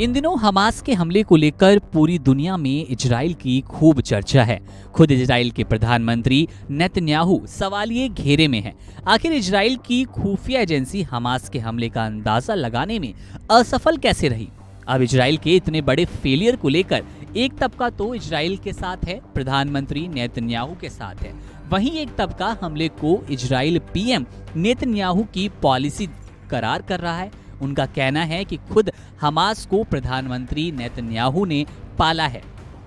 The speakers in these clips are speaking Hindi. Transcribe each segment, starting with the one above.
इन दिनों हमास के हमले को लेकर पूरी दुनिया में इजराइल की खूब चर्चा है। खुद इजराइल के प्रधानमंत्री नेतन्याहू सवालिए घेरे में हैं। आखिर इजराइल की खुफिया एजेंसी हमास के हमले का अंदाजा लगाने में असफल कैसे रही? अब इजराइल के इतने बड़े फेलियर को लेकर एक तबका तो इजराइल के साथ है, प्रधानमंत्री नेतन्याहू के साथ है। वहीं एक तबका हमले को इजराइल पीएम नेतन्याहू की पॉलिसी करार कर रहा है। उनका कहना है कि खुद हमास को प्रधानमंत्री नेतन्याहू ने पाला है।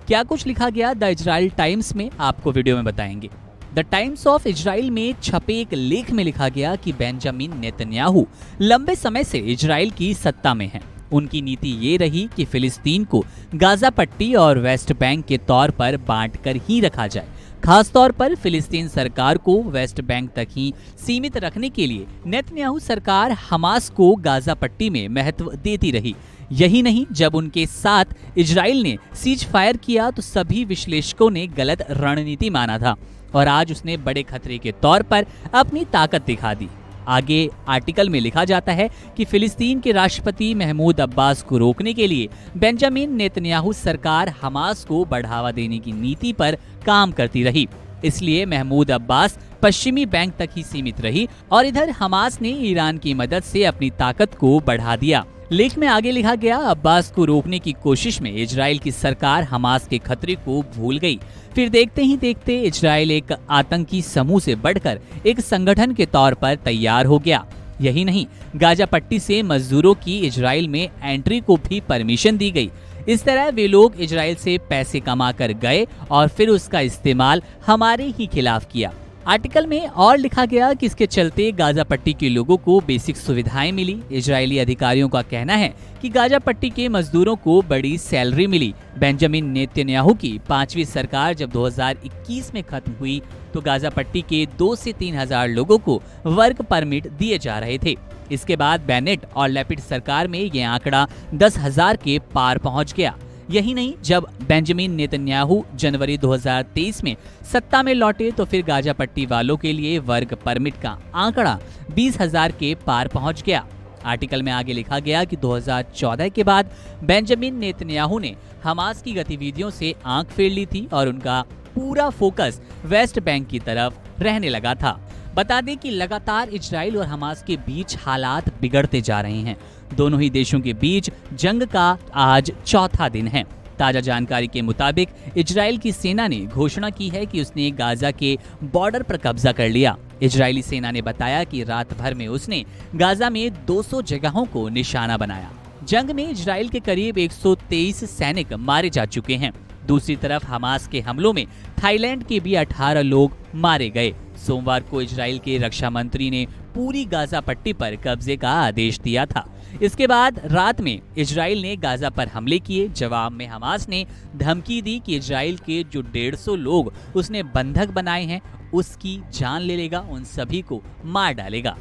क्या कुछ लिखा गया द इजराइल टाइम्स में, आपको वीडियो में बताएंगे। द टाइम्स ऑफ इजराइल में छपे एक लेख में लिखा गया कि बेंजामिन नेतन्याहू लंबे समय से इजराइल की सत्ता में हैं। उनकी नीति ये रही कि फिलिस्तीन को गाजा पट्टी और वेस्ट बैंक के तौर पर बांटकर ही रखा जाए। खास तौर पर फिलिस्तीन सरकार को वेस्ट बैंक तक ही सीमित रखने के लिए नेतन्याहू सरकार हमास को गाजा पट्टी में महत्व देती रही। यही नहीं, जब उनके साथ इजराइल ने सीज फायर किया तो सभी विश्लेषकों ने गलत रणनीति माना था और आज उसने बड़े खतरे के तौर पर अपनी ताकत दिखा दी। आगे आर्टिकल में लिखा जाता है कि फिलिस्तीन के राष्ट्रपति महमूद अब्बास को रोकने के लिए बेंजामिन नेतन्याहू सरकार हमास को बढ़ावा देने की नीति पर काम करती रही। इसलिए महमूद अब्बास पश्चिमी बैंक तक ही सीमित रही और इधर हमास ने ईरान की मदद से अपनी ताकत को बढ़ा दिया। लेख में आगे लिखा गया, अब्बास को रोकने की कोशिश में इजराइल की सरकार हमास के खतरे को भूल गई। फिर देखते ही देखते इजराइल एक आतंकी समूह से बढ़कर एक संगठन के तौर पर तैयार हो गया। यही नहीं, गाजा पट्टी से मजदूरों की इजराइल में एंट्री को भी परमिशन दी गई। इस तरह वे लोग इजराइल से पैसे कमा कर गए और फिर उसका इस्तेमाल हमारे ही खिलाफ किया। आर्टिकल में और लिखा गया कि इसके चलते गाजा पट्टी के लोगों को बेसिक सुविधाएं मिली। इजरायली अधिकारियों का कहना है कि गाजा पट्टी के मजदूरों को बड़ी सैलरी मिली। बेंजामिन नेतन्याहू की 5वीं सरकार जब 2021 में खत्म हुई तो गाजा पट्टी के 2 से 3 हजार लोगों को वर्क परमिट दिए जा रहे थे। इसके बाद बेनेट और लैपिड सरकार में ये आंकड़ा 10,000 के पार पहुंच गया। यही नहीं, जब बेंजामिन नेतन्याहू जनवरी 2023 में सत्ता में लौटे तो फिर गाजा पट्टी वालों के लिए वर्क परमिट का आंकड़ा 20,000 के पार पहुंच गया। आर्टिकल में आगे लिखा गया कि 2014 के बाद बेंजामिन नेतन्याहू ने हमास की गतिविधियों से आंख फेर ली थी और उनका पूरा फोकस वेस्ट बैंक की तरफ रहने लगा था। बता दें कि लगातार इजराइल और हमास के बीच हालात बिगड़ते जा रहे हैं। दोनों ही देशों के बीच जंग का आज चौथा दिन है। ताजा जानकारी के मुताबिक इजराइल की सेना ने घोषणा की है कि उसने गाजा के बॉर्डर पर कब्जा कर लिया। इजरायली सेना ने बताया कि रात भर में उसने गाजा में 200 जगहों को निशाना बनाया। जंग में इजराइल के करीब 123 सैनिक मारे जा चुके हैं। दूसरी तरफ हमास के हमलों में थाईलैंड के भी 18 लोग मारे गए। सोमवार को इजराइल के रक्षा मंत्री ने पूरी गाजा पट्टी पर कब्जे का आदेश दिया था। इसके बाद रात में इजराइल ने गाजा पर हमले किए। जवाब में हमास ने धमकी दी कि इजराइल के जो 150 लोग उसने बंधक बनाए हैं उसकी जान ले लेगा, उन सभी को मार डालेगा।